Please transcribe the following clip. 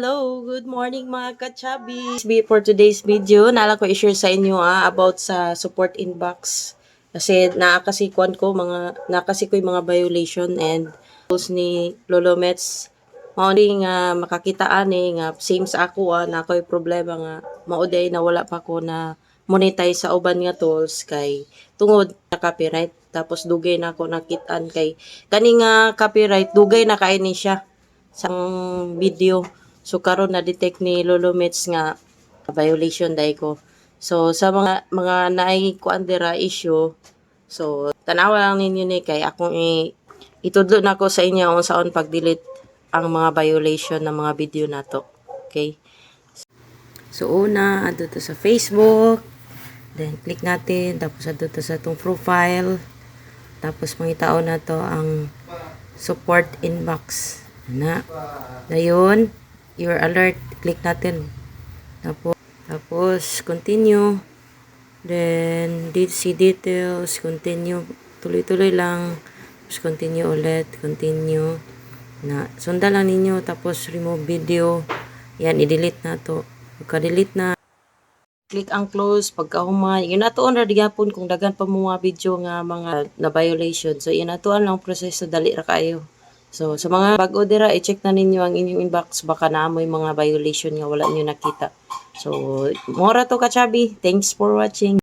Hello, good morning mga kachabi. For today's video, nala ko i-share sa inyo about sa support inbox. Kasi nakasikuan ko yung mga violation and rules ni Lolo Mets. Mauni nga makakitaan nga same sa ako na ako'y problema nga mauday na wala pa ko na monetize sa uban nga tools kay tungod na copyright. Tapos dugay na ako nakitaan kay kani nga copyright dugay na kaini siya sang video. So karon na detect ni Lolo Mets nga violation dai ko. So sa mga naay kuan dira issue, so tanawa lang ninyo ni kay akong itudlo na ko sa inyo kung saan pag-delete ang mga violation ng mga video nato. Okay? So una, adto to sa Facebook, then click natin, tapos adto to sa itong profile, tapos mangitaon na to ang support inbox. Na. Dayon, your alert, click natin. Tapos continue. Then, see details, continue. Tuloy-tuloy lang. Tapos continue ulit, continue. Na, sundan lang ninyo, tapos remove video. Yan, i-delete na to. Pagka-delete na, click ang close, pagka-humay. Yun natuon ra digapon kung dagan pa mo mga video nga mga na violation. So, yun natuon lang proseso, dali ra kayo. So, sa mga bago dira, i-check na ninyo ang inyong inbox. Baka naamoy mga violation nga wala nyo nakita. So, mora to kachabi. Thanks for watching.